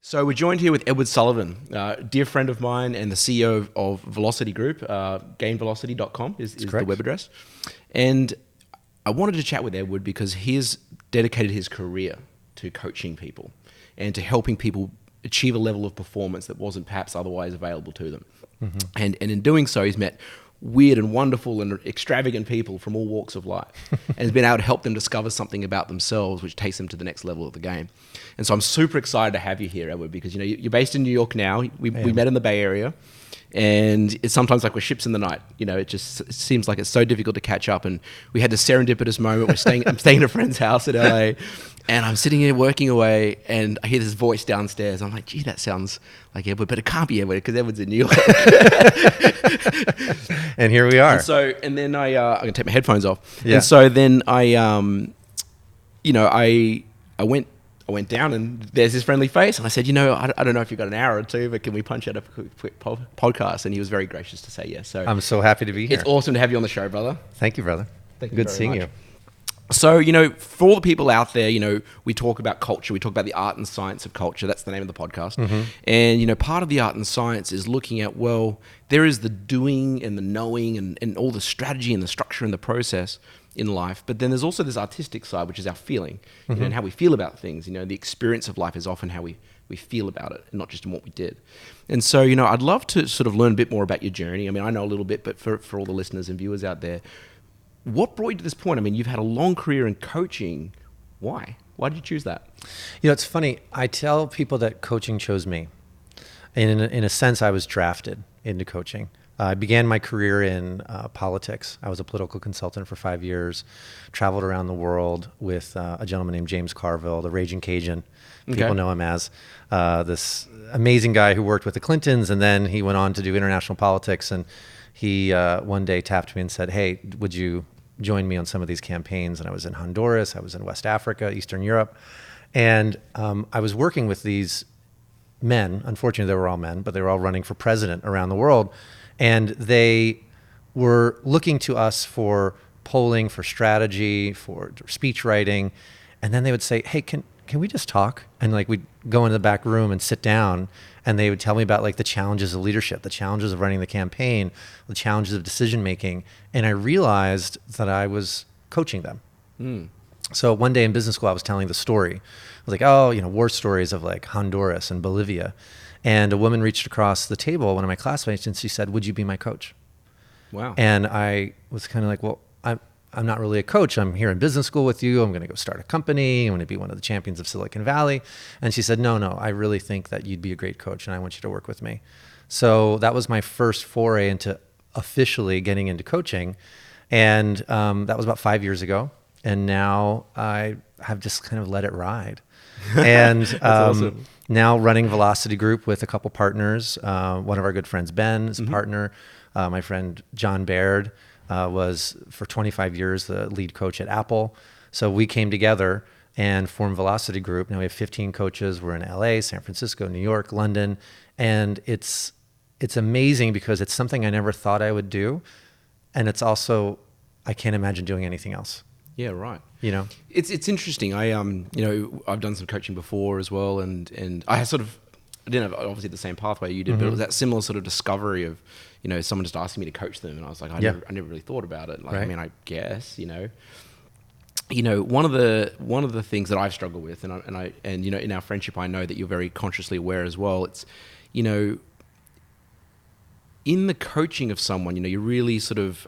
So we're joined here with Edward Sullivan, a dear friend of mine and the CEO of Velocity Group. Gainvelocity.com is the web address. And I wanted to chat with Edward because he's dedicated his career to coaching people and to helping people achieve a level of performance that wasn't perhaps otherwise available to them. Mm-hmm. And in doing so, he's met weird and wonderful and extravagant people from all walks of life and has been able to help them discover something about themselves which takes them to the next level of the game. And so I'm super excited to have you here, Edward, because you're based in New York now. We met in the Bay Area, and it's sometimes like we're ships in the night. It just seems like it's so difficult to catch up. And we had this serendipitous moment. I'm staying at a friend's house in LA, and I'm sitting here working away, and I hear this voice downstairs. I'm like, gee, that sounds like Edward, but it can't be Edward because Edward's in New York. And here we are. And then I'm gonna take my headphones off. Yeah. And so then I went down, and there's this friendly face, and I said, I don't know if you've got an hour or two, but can we punch out a quick podcast? And he was very gracious to say yes. So I'm so happy to be here. It's awesome to have you on the show, brother. Thank you, brother. Thank you Good very seeing much. you. So, for all the people out there, we talk about culture. We talk about the art and science of culture. That's the name of the podcast. Mm-hmm. And, part of the art and science is looking at, there is the doing and the knowing and all the strategy and the structure and the process in life. But then there's also this artistic side, which is our feeling, mm-hmm. And how we feel about things. The experience of life is often how we feel about it, and not just in what we did. And so, I'd love to sort of learn a bit more about your journey. I mean, I know a little bit, but for all the listeners and viewers out there, what brought you to this point? I mean, you've had a long career in coaching. Why? Why did you choose that? It's funny. I tell people that coaching chose me. And in a sense, I was drafted into coaching. I began my career in politics. I was a political consultant for 5 years, traveled around the world with a gentleman named James Carville, the Raging Cajun. People know him as this amazing guy who worked with the Clintons, and then he went on to do international politics. And he one day tapped me and said, "Hey, would you join me on some of these campaigns?" And I was in Honduras, I was in West Africa, Eastern Europe. And I was working with these men. Unfortunately, they were all men, but they were all running for president around the world. And they were looking to us for polling, for strategy, for speech writing. And then they would say, "Hey, can we just talk?" And we'd go into the back room and sit down, and they would tell me about the challenges of leadership, the challenges of running the campaign, the challenges of decision making. And I realized that I was coaching them. Mm. So one day in business school, I was telling the story. I was like, war stories of Honduras and Bolivia. And a woman reached across the table, one of my classmates, and she said, "Would you be my coach?" Wow. And I was kind of like, well, I'm not really a coach. I'm here in business school with you. I'm going to go start a company. I'm going to be one of the champions of Silicon Valley. And she said, no, I really think that you'd be a great coach, and I want you to work with me. So that was my first foray into officially getting into coaching. And that was about 5 years ago. And now I have just kind of let it ride. And awesome. Now running Velocity Group with a couple partners. One of our good friends, Ben, is a partner. My friend John Baird was for 25 years the lead coach at Apple. So we came together and formed Velocity Group. Now we have 15 coaches. We're in LA, San Francisco, New York, London. And it's amazing because it's something I never thought I would do. And it's also, I can't imagine doing anything else. Yeah, right. It's interesting. I've done some coaching before as well, and I didn't have obviously the same pathway you did, mm-hmm. but it was that similar sort of discovery of, someone just asking me to coach them, and I was like, I never really thought about it. Right. I mean, I guess, one of the things that I've struggled with, and in our friendship, I know that you're very consciously aware as well. It's, in the coaching of someone, you're really sort of,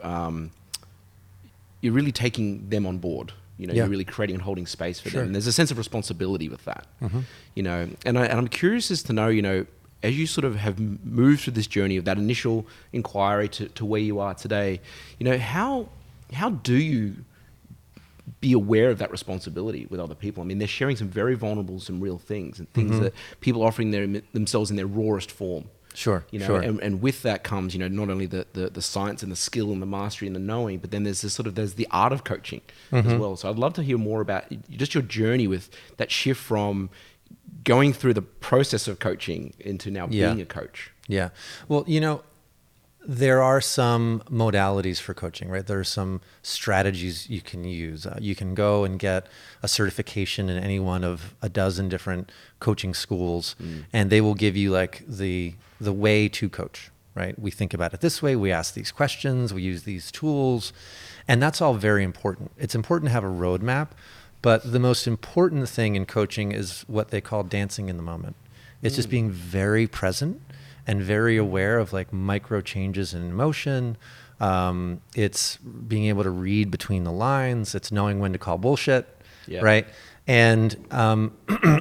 you're really taking them on board. You're really creating and holding space for them. And there's a sense of responsibility with that. Mm-hmm. And I'm curious as to know, as you sort of have moved through this journey of that initial inquiry to where you are today, how do you be aware of that responsibility with other people? I mean, they're sharing some very vulnerable, some real things, and things mm-hmm. that people are offering themselves in their rawest form. Sure. And with that comes, not only the science and the skill and the mastery and the knowing, but then there's the art of coaching mm-hmm. as well. So I'd love to hear more about just your journey with that shift from going through the process of coaching into now being a coach. Yeah. Well, There are some modalities for coaching, right? There are some strategies you can use. You can go and get a certification in any one of a dozen different coaching schools, and they will give you like the way to coach, right? We think about it this way. We ask these questions. We use these tools, and that's all very important. It's important to have a roadmap, but the most important thing in coaching is what they call dancing in the moment. It's just being very present and very aware of like micro changes in emotion. It's being able to read between the lines. It's knowing when to call bullshit, right? And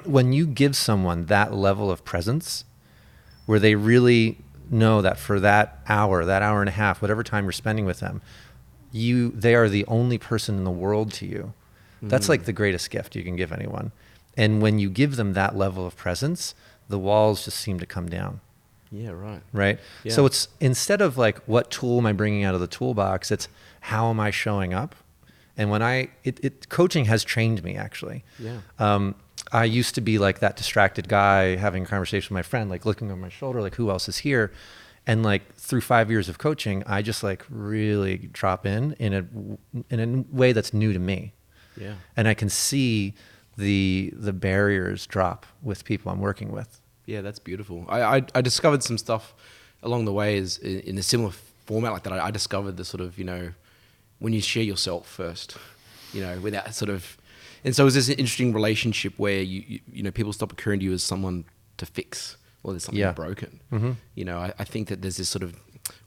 when you give someone that level of presence, where they really know that for that hour and a half, whatever time you're spending with them, they are the only person in the world to you. That's like the greatest gift you can give anyone. And when you give them that level of presence, the walls just seem to come down. Yeah, right. Right? Yeah. So it's instead of like, what tool am I bringing out of the toolbox? It's how am I showing up? And when coaching has trained me actually. Yeah. I used to be like that distracted guy having a conversation with my friend, like looking over my shoulder, like who else is here? And like through 5 years of coaching, I just like really drop in a way that's new to me. Yeah. And I can see the barriers drop with people I'm working with. Yeah, that's beautiful. I discovered some stuff along the way is in a similar format like that. I discovered the sort of, when you share yourself first, without sort of, and so it was this interesting relationship where you people stop occurring to you as someone to fix, or there's something broken. I think that there's this sort of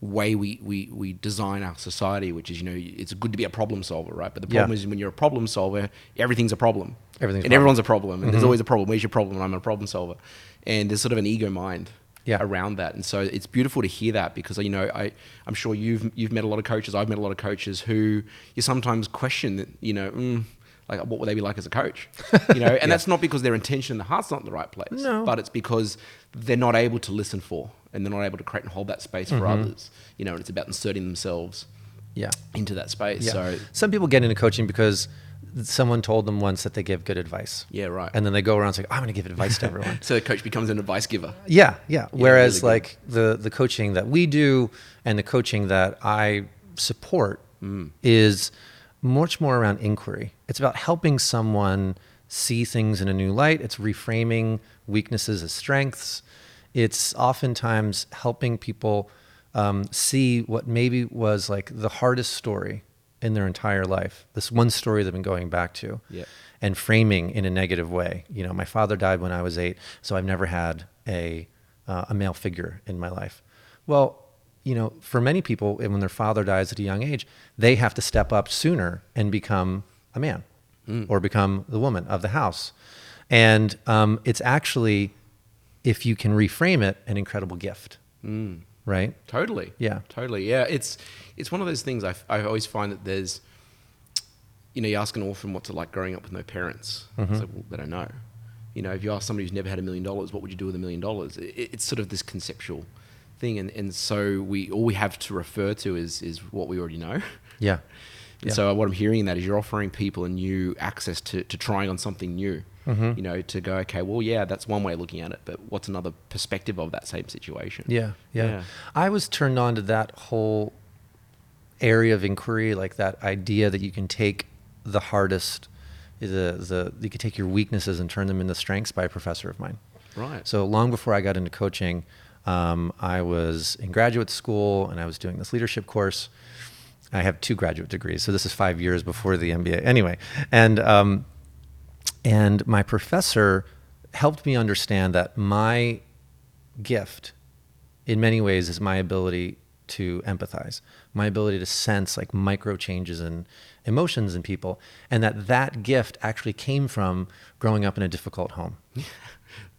way we design our society, which is, it's good to be a problem solver, right? But the problem is when you're a problem solver, everything's a problem. Everyone's a problem, and there's always a problem. Where's your problem? And I'm a problem solver. And there's sort of an ego mind around that. And so it's beautiful to hear that, because, I'm sure you've met a lot of coaches. I've met a lot of coaches who you sometimes question, like, what would they be like as a coach? And that's not because their intention in the heart's not in the right place, but it's because they're not able to listen for, and they're not able to create and hold that space for others, and it's about inserting themselves into that space. Yeah. So some people get into coaching because someone told them once that they give good advice. Yeah, right. And then they go around saying, I'm going to give advice to everyone. So the coach becomes an advice giver. Yeah. Whereas really like the coaching that we do and the coaching that I support is much more around inquiry. It's about helping someone see things in a new light. It's reframing weaknesses as strengths. It's oftentimes helping people see what maybe was like the hardest story in their entire life. This one story they've been going back to and framing in a negative way. My father died when I was 8, so I've never had a male figure in my life. Well, for many people, when their father dies at a young age, they have to step up sooner and become a man or become the woman of the house. And it's actually, if you can reframe it, an incredible gift. Right? Totally. Yeah. Totally. Yeah. It's one of those things I always find that there's, you ask an orphan what's it like growing up with no parents. It's like, well, they don't know. If you ask somebody who's never had $1 million, what would you do with $1 million? It's sort of this conceptual thing. And so all we have to refer to is what we already know. Yeah. And so what I'm hearing in that is you're offering people a new access to trying on something new. To go, okay, well, yeah, that's one way of looking at it, but what's another perspective of that same situation? Yeah. I was turned on to that whole area of inquiry, like that idea that you can take the hardest, you can take your weaknesses and turn them into strengths, by a professor of mine. Right. So long before I got into coaching, I was in graduate school and I was doing this leadership course. I have 2 graduate degrees, so this is 5 years before the MBA. Anyway, and my professor helped me understand that my gift, in many ways, is my ability to empathize, my ability to sense like micro changes in emotions in people, and that gift actually came from growing up in a difficult home.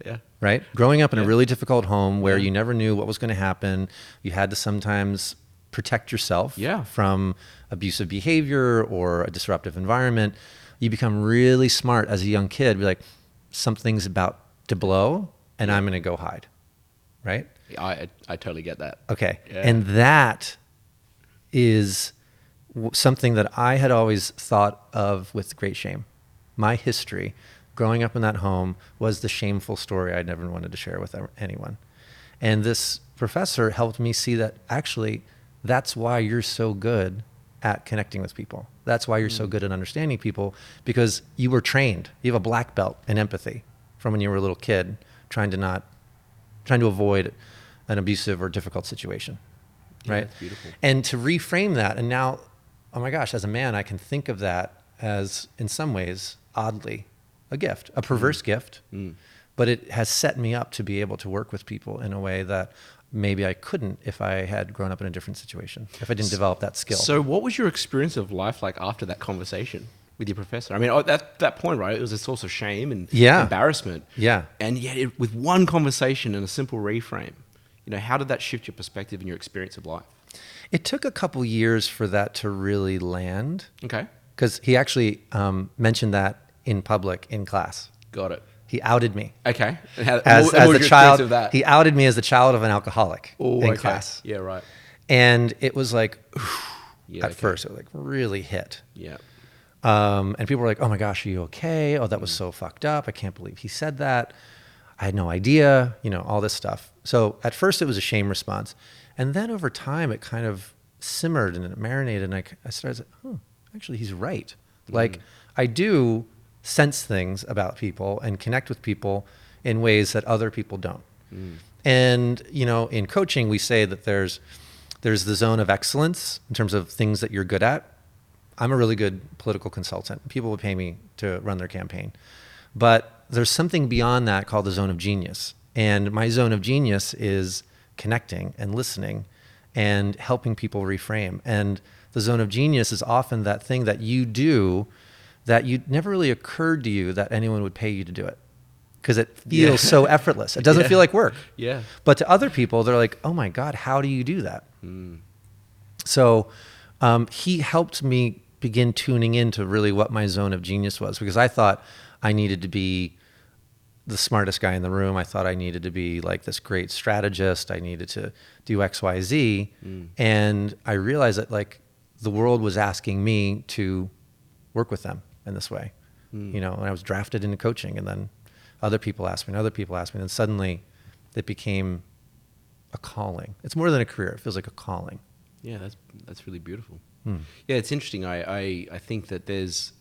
Yeah. Right? Growing up in a really difficult home where you never knew what was going to happen. You had to sometimes protect yourself from abusive behavior or a disruptive environment. You become really smart as a young kid. Be like, something's about to blow and I'm going to go hide. Right? I totally get that. Okay. Yeah. And that is something that I had always thought of with great shame. My history growing up in that home was the shameful story I never wanted to share with anyone. And this professor helped me see that actually that's why you're so good at connecting with people. That's why you're so good at understanding people, because you were trained. You have a black belt in empathy from when you were a little kid, trying to avoid an abusive or difficult situation. Yeah, right? that's beautiful. And to reframe that, and now, oh my gosh, as a man, I can think of that as, in some ways, oddly, a gift, a perverse gift, but it has set me up to be able to work with people in a way that maybe I couldn't if I had grown up in a different situation, if I didn't develop that skill. So what was your experience of life like after that conversation with your professor? I mean, at that point, right, it was a source of shame and embarrassment. Yeah. And yet with one conversation and a simple reframe, how did that shift your perspective and your experience of life? It took a couple years for that to really land. Okay. Because he actually mentioned that in public in class. Got it. He outed me. Okay. As a child, he outed me as the child of an alcoholic in class. Yeah, right. And it was like, first, it like really hit. Yeah. And people were like, oh my gosh, are you okay? Oh, that was so fucked up. I can't believe he said that. I had no idea, all this stuff. So at first it was a shame response. And then over time, it kind of simmered and it marinated. And I started, actually, he's right. Like, I do sense things about people and connect with people in ways that other people don't. And, in coaching, we say that there's the zone of excellence in terms of things that you're good at. I'm a really good political consultant. People would pay me to run their campaign. But there's something beyond that called the zone of genius. And my zone of genius is connecting and listening and helping people reframe. And the zone of genius is often that thing that you do that you never really occurred to you that anyone would pay you to do it, because it feels so effortless. It doesn't feel like work. Yeah. But to other people, they're like, oh my God, how do you do that? So he helped me begin tuning into really what my zone of genius was, because I thought I needed to be the smartest guy in the room. I thought I needed to be like this great strategist. I needed to do X, Y, Z. And I realized that like the world was asking me to work with them in this way, and I was drafted into coaching, and then other people asked me, and suddenly it became a calling. It's more than a career. It feels like a calling. Yeah, that's really beautiful. Yeah, it's interesting. I think that there's,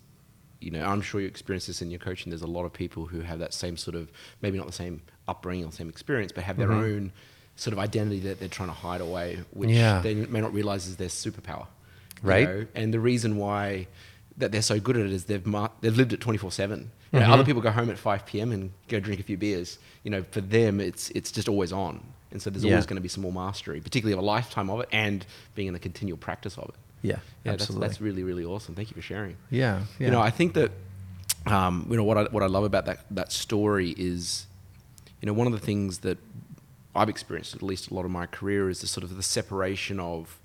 I'm sure you experience this in your coaching. There's a lot of people who have that same sort of, maybe not the same upbringing or same experience, but have their own sort of identity that they're trying to hide away, which they may not realize is their superpower. Right. And the reason why that they're so good at it is they've lived it 24/7. Other people go home at 5 p.m. and go drink a few beers. For them, it's just always on. And so there's always going to be some more mastery, particularly of a lifetime of it and being in the continual practice of it. Yeah, absolutely. That's really, really awesome. Thank you for sharing. Yeah. I think that, what I love about that story is, one of the things that I've experienced, at least a lot of my career, is the sort of the separation of,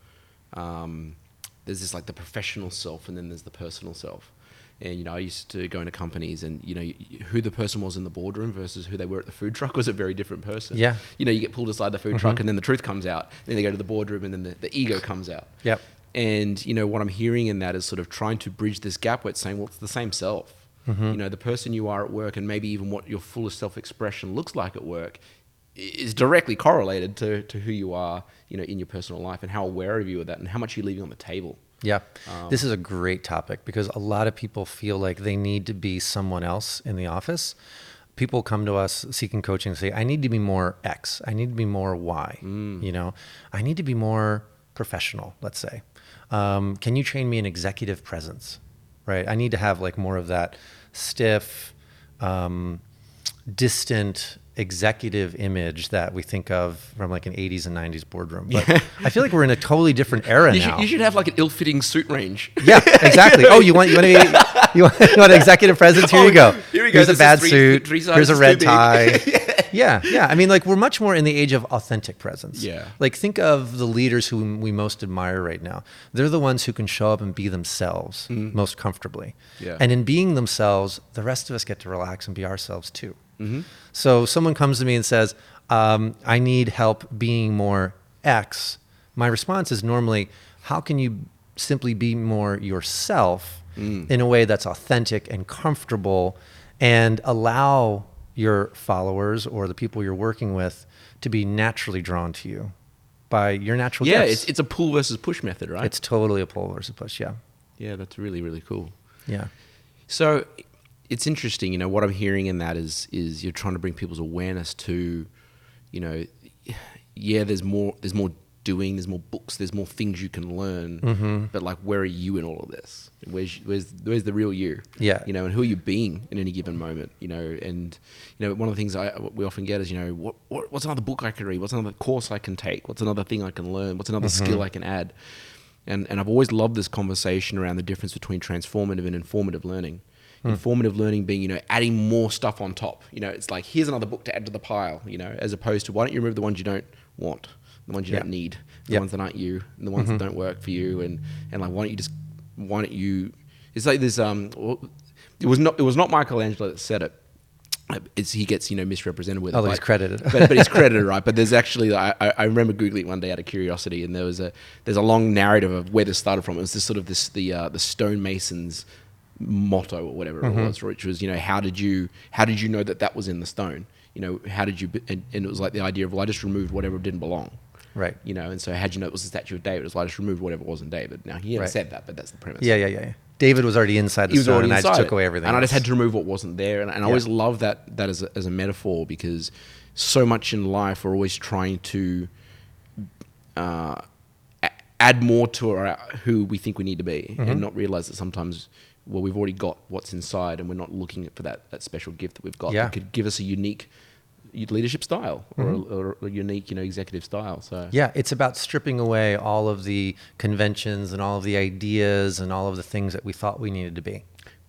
there's this like the professional self and then there's the personal self. And, I used to go into companies and, who the person was in the boardroom versus who they were at the food truck was a very different person. Yeah. You get pulled aside the food truck and then the truth comes out. Then they go to the boardroom and then the ego comes out. Yep. And, what I'm hearing in that is sort of trying to bridge this gap where it's saying, well, it's the same self. The person you are at work and maybe even what your fullest self-expression looks like at work is directly correlated to who you are, in your personal life, and how aware of you of that and how much you're leaving on the table. Yeah. This is a great topic because a lot of people feel like they need to be someone else in the office. People come to us seeking coaching and say, I need to be more X. I need to be more Y. I need to be more professional, let's say. Can you train me in executive presence? Right. I need to have like more of that stiff, distant executive image that we think of from like an 80s and 90s boardroom. But I feel like we're in a totally different era now. You should have like an ill-fitting suit range. Yeah, exactly. Oh, you want executive presence? Here you go. Here's a bad suit. Here's a red tie. Yeah. I mean, like we're much more in the age of authentic presence. Yeah. Like think of the leaders whom we most admire right now. They're the ones who can show up and be themselves most comfortably. Yeah. And in being themselves, the rest of us get to relax and be ourselves too. So someone comes to me and says, I need help being more X. My response is normally, how can you simply be more yourself in a way that's authentic and comfortable and allow your followers or the people you're working with to be naturally drawn to you by your natural gifts. It's a pull versus push method, right? It's totally a pull versus push, yeah. Yeah, that's really, really cool. Yeah. So it's interesting, you know, what I'm hearing in that is you're trying to bring people's awareness to, you know, there's more doing, there's more books, there's more things you can learn, but like, where are you in all of this? Where's the real you? Yeah. You know, and who are you being in any given moment? You know, and you know, one of the things we often get is, you know, what's another book I can read? What's another course I can take? What's another thing I can learn? What's another skill I can add? And I've always loved this conversation around the difference between transformative and informative learning. Informative learning being, you know, adding more stuff on top. You know, it's like, here's another book to add to the pile, you know, as opposed to, why don't you remove the ones you don't want, the ones you don't need, the ones that aren't you, and the ones that don't work for you, and like, why don't you it's like this, it was not Michelangelo that said it. He gets, you know, misrepresented with it. Although he's credited. but he's credited, right? But there's actually, I remember Googling it one day out of curiosity, and there's a long narrative of where this started from. It was this sort of the stonemasons motto or whatever it was, which was, you know, how did you know that was in the stone? You know, how did you, and it was like the idea of, well, I just removed whatever didn't belong. Right. You know, and so how'd you know it was the statue of David? It was like, I just removed whatever wasn't David. Now, he never said that, but that's the premise. Yeah. David was already inside the stone, and I just took away everything and else. I just had to remove what wasn't there. And I always love that as a metaphor, because so much in life we're always trying to add more to who we think we need to be, and not realize that sometimes, well, we've already got what's inside, and we're not looking for that special gift that we've got that could give us a unique leadership style or a unique, you know, executive style. So yeah, it's about stripping away all of the conventions and all of the ideas and all of the things that we thought we needed to be.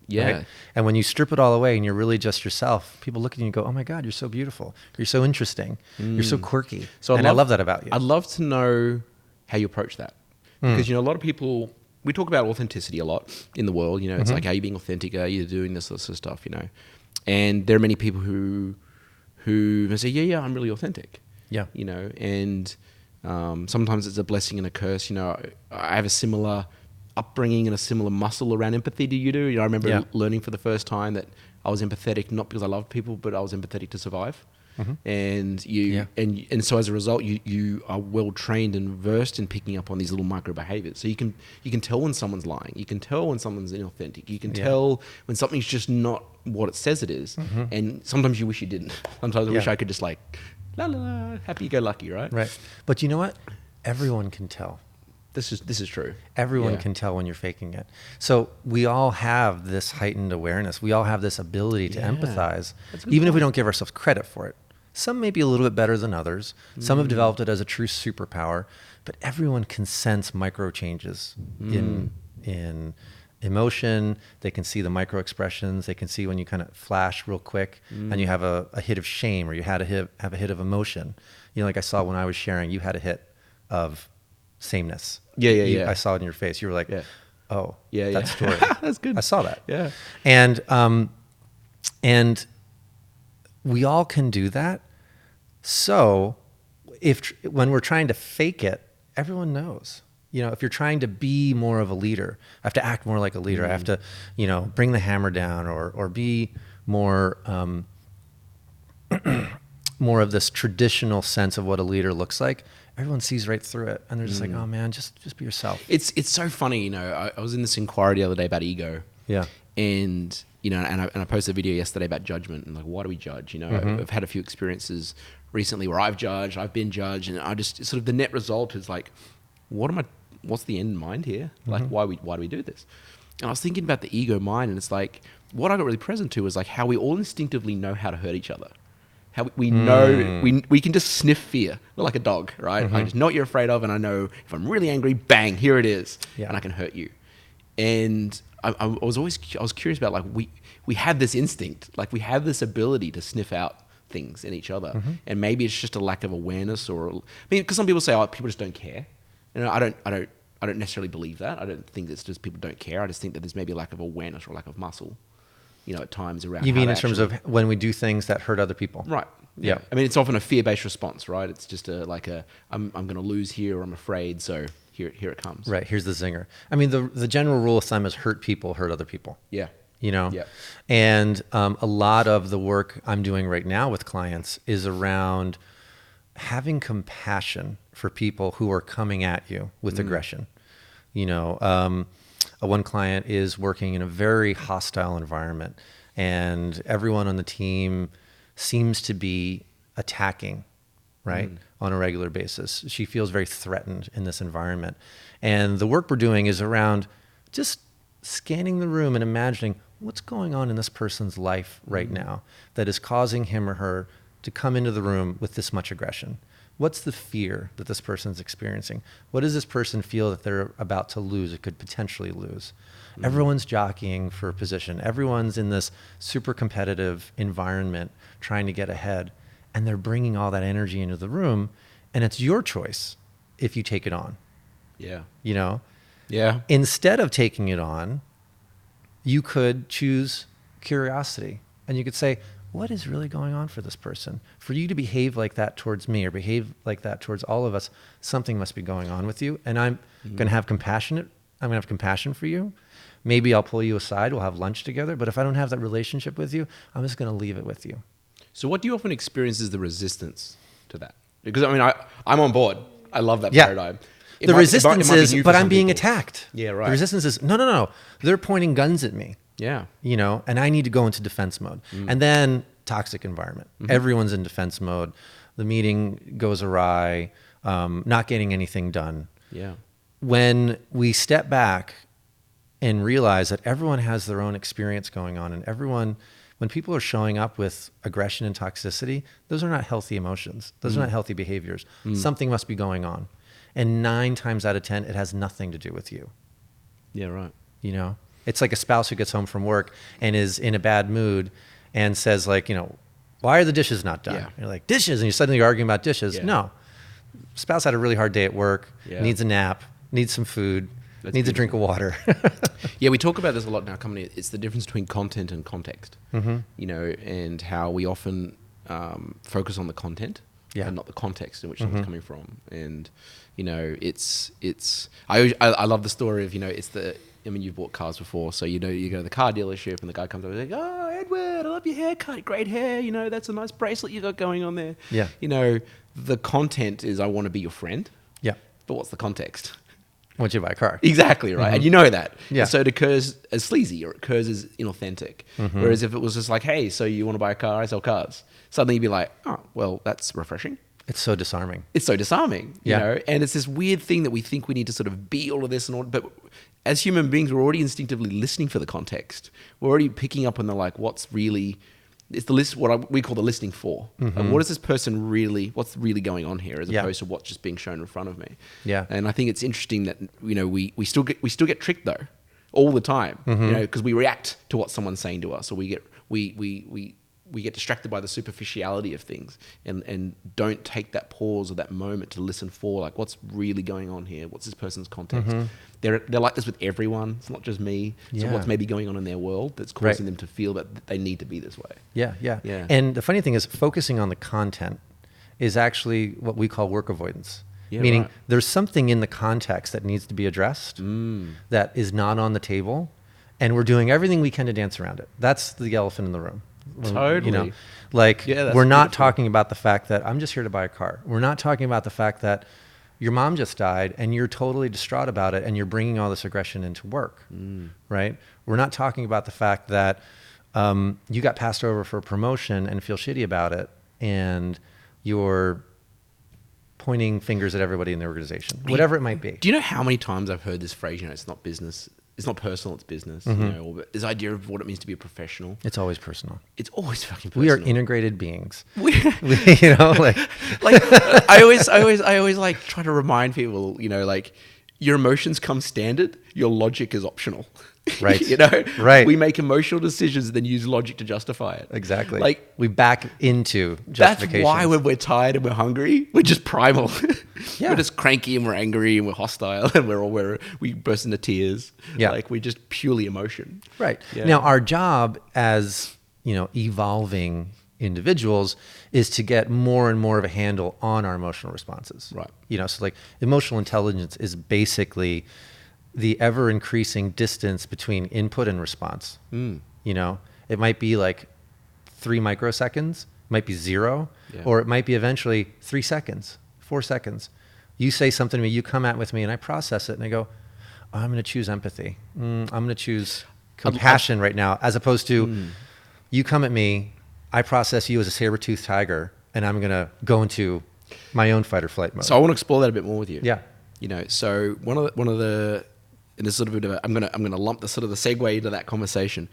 Yeah. Right? And when you strip it all away and you're really just yourself, people look at you and go, oh my God, you're so beautiful. You're so interesting. You're so quirky. So I love that about you. I'd love to know how you approach that. Because, you know, a lot of people, we talk about authenticity a lot in the world. You know, it's like, are you being authentic? Are you doing this sort of stuff, you know? And there are many people who say, yeah, I'm really authentic. Yeah. You know, and sometimes it's a blessing and a curse. You know, I have a similar upbringing and a similar muscle around empathy to you do. You know, I remember learning for the first time that I was empathetic, not because I loved people, but I was empathetic to survive. And and so as a result, you are well trained and versed in picking up on these little micro behaviors. So you can tell when someone's lying. You can tell when someone's inauthentic. You can tell when something's just not what it says it is. And sometimes you wish you didn't. Sometimes I wish I could just like, la la la, happy go lucky, right? Right. But you know what? Everyone can tell. This is true. Everyone can tell when you're faking it. So we all have this heightened awareness. We all have this ability to empathize, even if we don't give ourselves credit for it. Some may be a little bit better than others. Some have developed it as a true superpower, but everyone can sense micro changes in emotion. They can see the micro expressions. They can see when you kind of flash real quick and you have a hit of shame, or you have a hit of emotion. You know, like I saw when I was sharing, you had a hit of sameness. I saw it in your face. You were like, oh, that story. That's good. I saw that. Yeah. And we all can do that. So when we're trying to fake it, everyone knows. You know, if you're trying to be more of a leader, I have to act more like a leader. I have to, you know, bring the hammer down or be more more of this traditional sense of what a leader looks like. Everyone sees right through it, and they're just like, "Oh man, just be yourself." It's so funny, you know. I was in this inquiry the other day about ego. Yeah. And you know, and I posted a video yesterday about judgment and like, why do we judge? You know, I've had a few experiences recently where I've judged, I've been judged, and I just sort of the net result is like, what's the end in mind here? Like, why do we do this? And I was thinking about the ego mind, and it's like, what I got really present to was like how we all instinctively know how to hurt each other. How we know, we can just sniff fear. We're like a dog, right? I just know what you're afraid of, and I know if I'm really angry, bang, here it is, and I can hurt you. And I was curious about like, we have this instinct, like we have this ability to sniff out things in each other. And maybe it's just a lack of awareness, or, I mean, because some people say, oh, people just don't care. You know, I don't necessarily believe that. I don't think it's just people don't care. I just think that there's maybe a lack of awareness or a lack of muscle, you know, at times around. You mean in terms of when we do things that hurt other people? Right. Yeah. I mean, it's often a fear-based response, right? It's just I'm going to lose here, or I'm afraid, so here it comes. Right. Here's the zinger. I mean, the general rule of thumb is hurt people hurt other people. Yeah. you know? Yeah. And a lot of the work I'm doing right now with clients is around having compassion for people who are coming at you with aggression. You know, one client is working in a very hostile environment, and everyone on the team seems to be attacking, right, on a regular basis. She feels very threatened in this environment. And the work we're doing is around just scanning the room and imagining what's going on in this person's life right now that is causing him or her to come into the room with this much aggression. What's the fear that this person's experiencing? What does this person feel that they're about to lose, or could potentially lose? Everyone's jockeying for a position. Everyone's in this super competitive environment trying to get ahead, and they're bringing all that energy into the room, and it's your choice if you take it on. Yeah. You know? Yeah. Instead of taking it on, you could choose curiosity, and you could say, what is really going on for this person? For you to behave like that towards me, or behave like that towards all of us, something must be going on with you. And I'm going to have compassion for you. Maybe I'll pull you aside. We'll have lunch together. But if I don't have that relationship with you, I'm just going to leave it with you. So what do you often experience as the resistance to that? Because I mean, I'm on board. I love that paradigm. The resistance is, but I'm being attacked. Yeah, right. The resistance is, no. They're pointing guns at me. Yeah. You know, and I need to go into defense mode. And then toxic environment. Everyone's in defense mode. The meeting goes awry, not getting anything done. Yeah. When we step back and realize that everyone has their own experience going on, and when people are showing up with aggression and toxicity, those are not healthy emotions. Those are not healthy behaviors. Something must be going on. And 9 times out of 10, it has nothing to do with you. Yeah, right. You know, it's like a spouse who gets home from work and is in a bad mood and says, like, you know, why are the dishes not done? Yeah. You're like, dishes, and you're suddenly arguing about dishes. Yeah. No, spouse had a really hard day at work, Yeah. needs a nap, needs some food, That's needs beautiful. a drink of water. Yeah, we talk about this a lot in our company. It's the difference between content and context, you know, and how we often focus on the content and not the context in which someone's coming from. And, you know, I love the story of, you know, I mean, you've bought cars before, so you know, you go to the car dealership and the guy comes over and like, oh, Edward, I love your haircut, great hair, you know, that's a nice bracelet you got going on there. Yeah. You know, the content is, I want to be your friend. Yeah. But what's the context? I want you to buy a car. Exactly, right. And you know that. Yeah. And so it occurs as sleazy, or it occurs as inauthentic. Whereas if it was just like, hey, so you want to buy a car, I sell cars. Suddenly you'd be like, oh, well, that's refreshing. It's so disarming. It's so disarming, you Yeah. know? And it's this weird thing that we think we need to sort of be all of this and all, but as human beings, we're already instinctively listening for the context. We're already picking up on the, like, what's really, it's the list, we call the listening for. Like, what is this person really, what's really going on here, as opposed to what's just being shown in front of me. Yeah. And I think it's interesting that, you know, we still get tricked though, all the time, you know, because we react to what someone's saying to us, or we get distracted by the superficiality of things, and don't take that pause or that moment to listen for, like, what's really going on here? What's this person's context? They're like this with everyone. It's not just me. So Yeah. what's maybe going on in their world that's causing them to feel that they need to be this way? Yeah. Yeah. And the funny thing is, focusing on the content is actually what we call work avoidance. Yeah, Meaning right. there's something in the context that needs to be addressed that is not on the table, and we're doing everything we can to dance around it. That's the elephant in the room. Totally. You know, like, Yeah, that's we're not beautiful. talking about the fact that I'm just here to buy a car. We're not talking about the fact that your mom just died and you're totally distraught about it and you're bringing all this aggression into work, right? We're not talking about the fact that you got passed over for a promotion and feel shitty about it, and you're pointing fingers at everybody in the organization, whatever it might be. Do you know how many times I've heard this phrase, you know, it's not business, it's not personal, it's business, you know, or this idea of what it means to be a professional. It's always personal. It's always fucking personal. We are integrated beings. We You know, like I always like try to remind people, you know, like, your emotions come standard, your logic is optional. Right. You know? Right. We make emotional decisions and then use logic to justify it. Exactly. Like, we back into that's justifications. why when we're tired and we're hungry, we're just primal. Yeah. We're just cranky and we're angry and we're hostile and we burst into tears. Yeah. Like, we're just purely emotion. Right. Yeah. Now, our job as, you know, evolving individuals is to get more and more of a handle on our emotional responses. Right. You know, so like, emotional intelligence is basically the ever increasing distance between input and response. You know, it might be like 3 microseconds, might be 0, or it might be eventually 3 seconds, 4 seconds. You say something to me, you come at with me, and I process it, and I go, oh, I'm going to choose empathy. I'm going to choose compassion right now, as opposed to you come at me, I process you as a saber-toothed tiger, and I'm going to go into my own fight or flight mode. So I want to explore that a bit more with you. Yeah. You know, so one of the and it's sort of a bit of I'm gonna lump the sort of the segue into that conversation.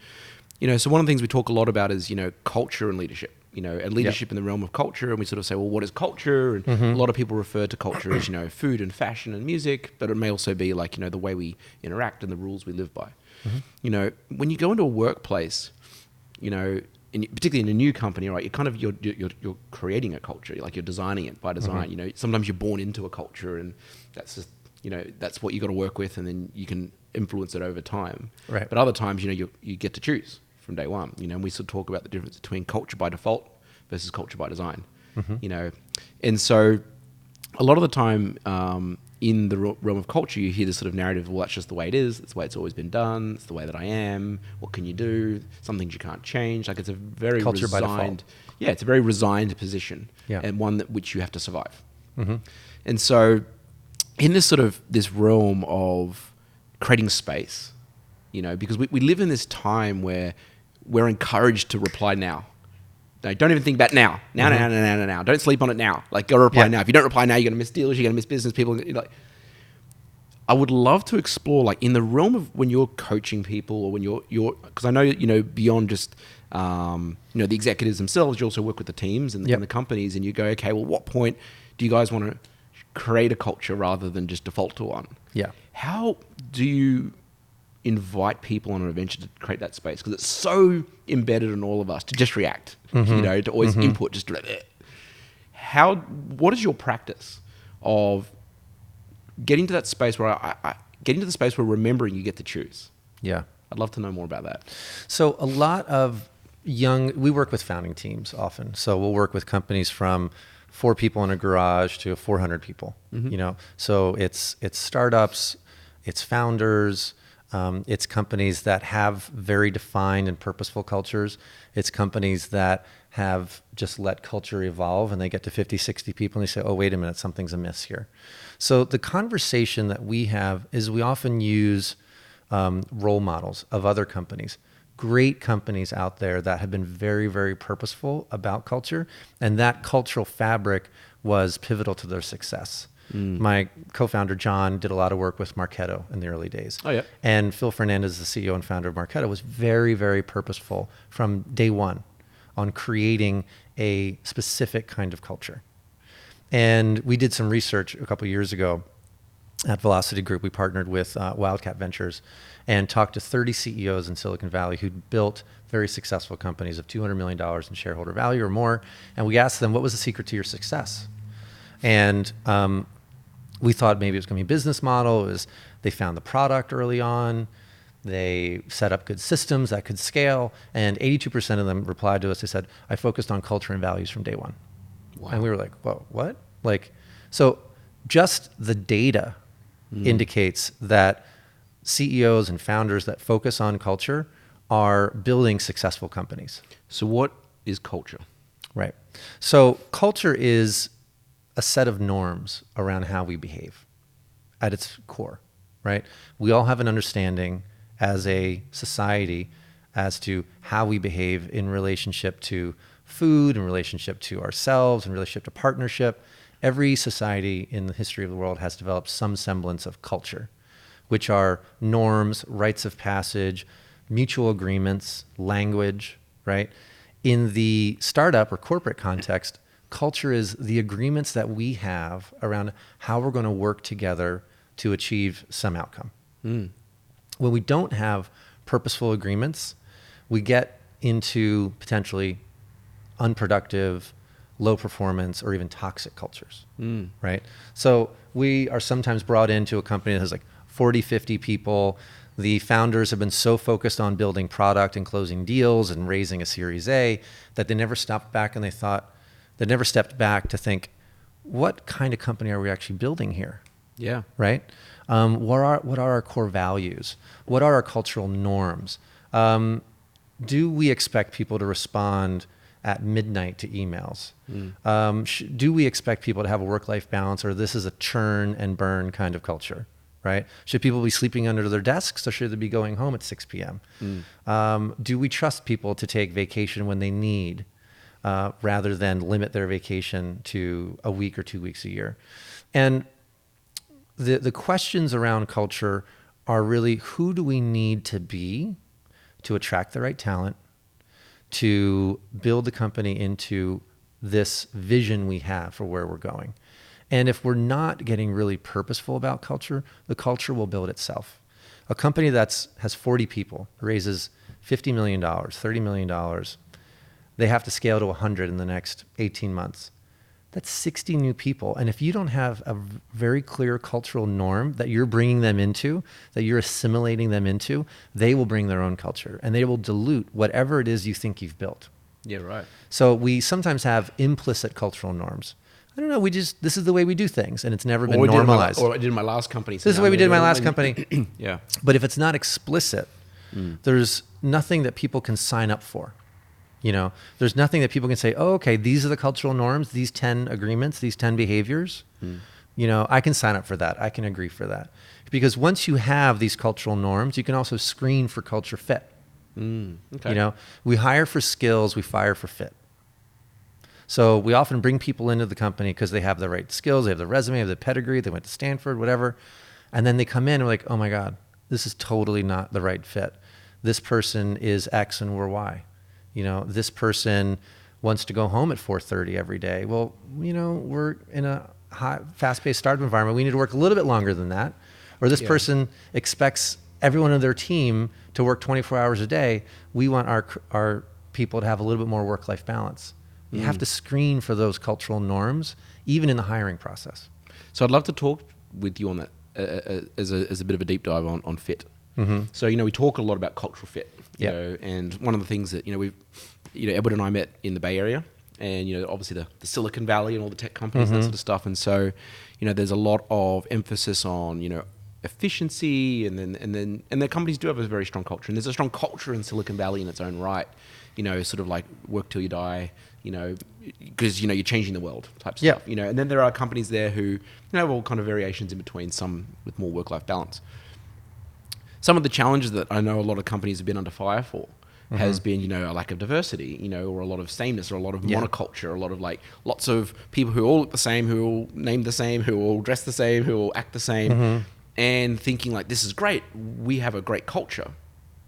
You know, so one of the things we talk a lot about is, you know, culture and leadership. You know, and leadership in the realm of culture, and we sort of say, well, what is culture? And a lot of people refer to culture as, you know, food and fashion and music, but it may also be like, you know, the way we interact and the rules we live by. You know, when you go into a workplace, you know, particularly in a new company, right? You're creating a culture, like you're designing it by design. You know, sometimes you're born into a culture, and that's just, you know, that's what you got to work with, and then you can influence it over time. Right. But other times, you know, you get to choose from day one. You know, and we sort of talk about the difference between culture by default versus culture by design. You know, and so a lot of the time in the realm of culture, you hear this sort of narrative, well, that's just the way it is. It's the way it's always been done. It's the way that I am. What can you do? Some things you can't change. Like, it's a very culture resigned, by default. Yeah, it's a very resigned position, and one which you have to survive. And so in this sort of this realm of creating space, you know, because we live in this time where we're encouraged to reply now. No, don't even think about now. Now. Don't sleep on it now. Like, go reply now. If you don't reply now, you're going to miss deals. You're going to miss business. People, like, I would love to explore, like, in the realm of when you're coaching people, or when you're, because I know, you know, beyond just, you know, the executives themselves, you also work with the teams and the companies, and you go, okay, well, what point do you guys want to create a culture rather than just default to one? Yeah. How do you invite people on an adventure to create that space? Because it's so embedded in all of us to just react, you know, to always input, just what is your practice of getting to that space where getting to the space where remembering you get to choose? Yeah. I'd love to know more about that. So a lot of we work with founding teams often. So we'll work with companies from 4 people in a garage to 400 people, you know? So it's startups, it's founders, it's companies that have very defined and purposeful cultures. It's companies that have just let culture evolve, and they get to 50, 60 people, and they say, oh, wait a minute, something's amiss here. So the conversation that we have is we often use role models of other companies, great companies out there that have been very, very purposeful about culture, and that cultural fabric was pivotal to their success. My co-founder, John, did a lot of work with Marketo in the early days. Oh, yeah. And Phil Fernandez, the CEO and founder of Marketo, was very, very purposeful from day one on creating a specific kind of culture. And we did some research a couple of years ago at Velocity Group. We partnered with Wildcat Ventures and talked to 30 CEOs in Silicon Valley who built very successful companies of $200 million in shareholder value or more. And we asked them, what was the secret to your success? And we thought maybe it was going to be a business model. It was, they found the product early on. They set up good systems that could scale. And 82% of them replied to us. They said, I focused on culture and values from day one. Wow. And we were like, whoa, what? Like, so just the data indicates that CEOs and founders that focus on culture are building successful companies. So what is culture? Right. So culture is a set of norms around how we behave at its core, right? We all have an understanding as a society as to how we behave in relationship to food, in relationship to ourselves, in relationship to partnership. Every society in the history of the world has developed some semblance of culture, which are norms, rites of passage, mutual agreements, language, right? In the startup or corporate context, culture is the agreements that we have around how we're going to work together to achieve some outcome. When we don't have purposeful agreements, we get into potentially unproductive, low performance, or even toxic cultures, right? So we are sometimes brought into a company that has like 40, 50 people. The founders have been so focused on building product and closing deals and raising a Series A that they never stopped back and they never stepped back to think, what kind of company are we actually building here? Yeah. Right? What are our core values? What are our cultural norms? do we expect people to respond at midnight to emails? Do we expect people to have a work-life balance, or this is a churn and burn kind of culture, right? Should people be sleeping under their desks, or should they be going home at 6 p.m.? Do we trust people to take vacation when they need, rather than limit their vacation to a week or 2 weeks a year? And the questions around culture are really, who do we need to be to attract the right talent, to build the company into this vision we have for where we're going? And if we're not getting really purposeful about culture, the culture will build itself. A company that has 40 people, raises $50 million, $30 million, they have to scale to 100 in the next 18 months. That's 60 new people. And if you don't have a very clear cultural norm that you're bringing them into, that you're assimilating them into, they will bring their own culture, and they will dilute whatever it is you think you've built. Yeah, right. So we sometimes have implicit cultural norms. I don't know, this is the way we do things, and it's never been normalized. Or I did in my last company. This is the way we did in my last company. Yeah. But if it's not explicit, there's nothing that people can sign up for. There's nothing that people can say, oh, okay, these are the cultural norms, these 10 agreements, these 10 behaviors. I can sign up for that. I can agree for that. Because once you have these cultural norms, you can also screen for culture fit. Okay. We hire for skills, we fire for fit. So we often bring people into the company because they have the right skills, they have the resume, they have the pedigree, they went to Stanford, whatever. And then they come in and we're like, oh my God, this is totally not the right fit. This person is X and we're Y. This person wants to go home at 4:30 every day. Well, we're in a fast-paced startup environment. We need to work a little bit longer than that. Or this person expects everyone on their team to work 24 hours a day. We want our people to have a little bit more work-life balance. You have to screen for those cultural norms, even in the hiring process. So I'd love to talk with you on that as a bit of a deep dive on fit. So, we talk a lot about cultural fit. And one of the things that, Edward and I met in the Bay Area, and, obviously the Silicon Valley and all the tech companies, that sort of stuff. And so, there's a lot of emphasis on, efficiency, and the companies do have a very strong culture. And there's a strong culture in Silicon Valley in its own right, sort of like work till you die, because, you're changing the world type stuff, and then there are companies there who, have all kind of variations in between, some with more work-life balance. Some of the challenges that I know a lot of companies have been under fire for has been, a lack of diversity, or a lot of sameness, or a lot of monoculture, a lot of lots of people who all look the same, who all name the same, who all dress the same, who all act the same, and thinking this is great, we have a great culture,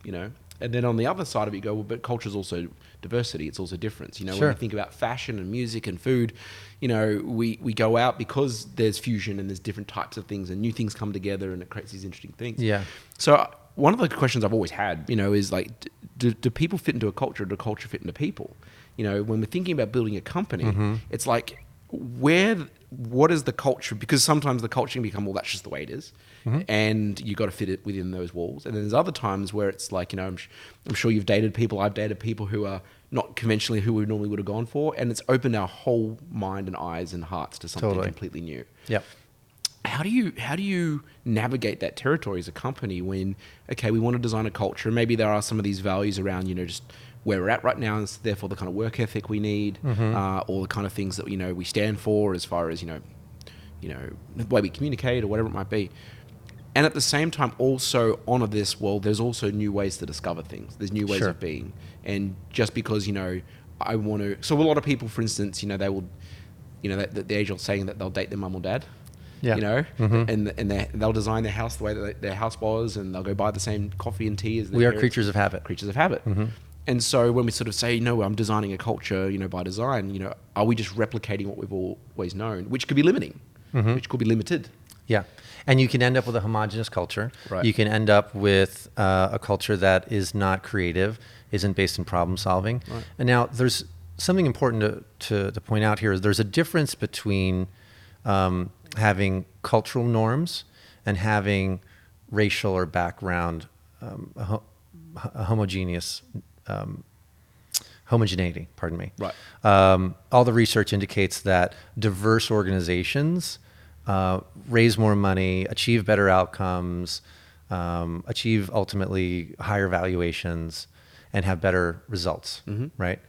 And then on the other side of it, you go, well, but culture is also diversity. It's also difference. When we think about fashion and music and food, we go out because there's fusion and there's different types of things and new things come together and it creates these interesting things. Yeah. So one of the questions I've always had, is do people fit into a culture? Do culture fit into people? When we're thinking about building a company, it's what is the culture? Because sometimes the culture can become, well, that's just the way it is. And you got to fit it within those walls. And then there's other times where it's I'm sure you've dated people, I've dated people who are not conventionally who we normally would have gone for. And it's opened our whole mind and eyes and hearts to something completely new. Yep. How do you navigate that territory as a company when, okay, we want to design a culture, maybe there are some of these values around, just where we're at right now, and therefore the kind of work ethic we need, or the kind of things that, we stand for as far as, the way we communicate or whatever it might be. And at the same time, also honor this, well, there's also new ways to discover things. There's new ways of being. And just because, I want to... So a lot of people, for instance, they will, the age-old saying that they'll date their mum or dad. Yeah. And they'll design their house the way that their house was, and they'll go buy the same coffee and tea as their parents. We are creatures of habit. Creatures of habit. And so when we sort of say, no, I'm designing a culture, by design, are we just replicating what we've always known, which could be limiting, which could be limited. Yeah. And you can end up with a homogenous culture. Right. You can end up with a culture that is not creative, isn't based in problem solving. Right. And now there's something important to point out here is there's a difference between having cultural norms and having racial or background homogeneity. Pardon me. Right. All the research indicates that diverse organizations raise more money, achieve better outcomes, achieve ultimately higher valuations. and have better results, right?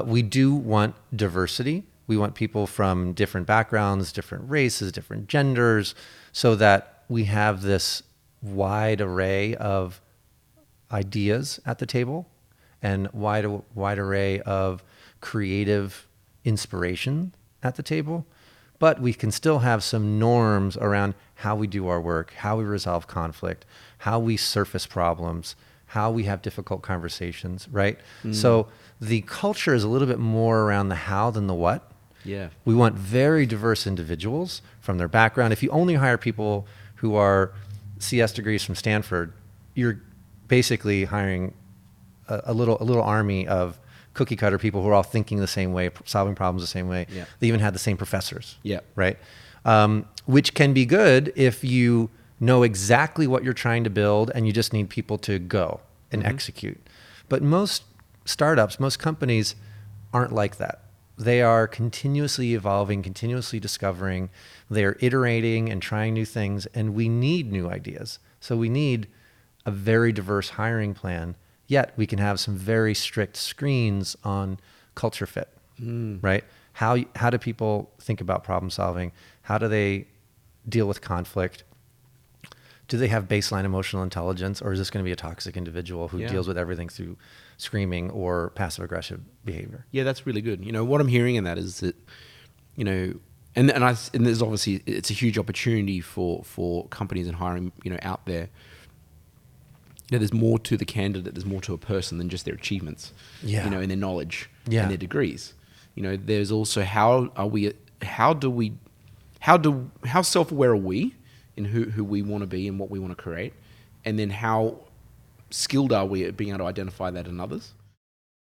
We do want diversity. We want people from different backgrounds, different races, different genders, so that we have this wide array of ideas at the table and wide array of creative inspiration at the table. But we can still have some norms around how we do our work, how we resolve conflict, how we surface problems, how we have difficult conversations, right? So the culture is a little bit more around the how than the what. Yeah. We want very diverse individuals from their background. If you only hire people who are CS degrees from Stanford, you're basically hiring a little army of cookie cutter people who are all thinking the same way, solving problems the same way. Yeah. They even had the same professors. Yeah. Right. Which can be good if you know exactly what you're trying to build and you just need people to go and execute. But most startups, most companies aren't like that. They are continuously evolving, continuously discovering. They are iterating and trying new things, and we need new ideas. So we need a very diverse hiring plan, yet we can have some very strict screens on culture fit, right? How do people think about problem solving? How do they deal with conflict? Do they have baseline emotional intelligence, or is this going to be a toxic individual who deals with everything through screaming or passive aggressive behavior? Yeah, that's really good. What I'm hearing in that is that, and there's obviously, it's a huge opportunity for companies and hiring, out there. There's more to the candidate, there's more to a person than just their achievements, and their knowledge and their degrees. There's also how self-aware are we in who we want to be and what we want to create, and then how skilled are we at being able to identify that in others,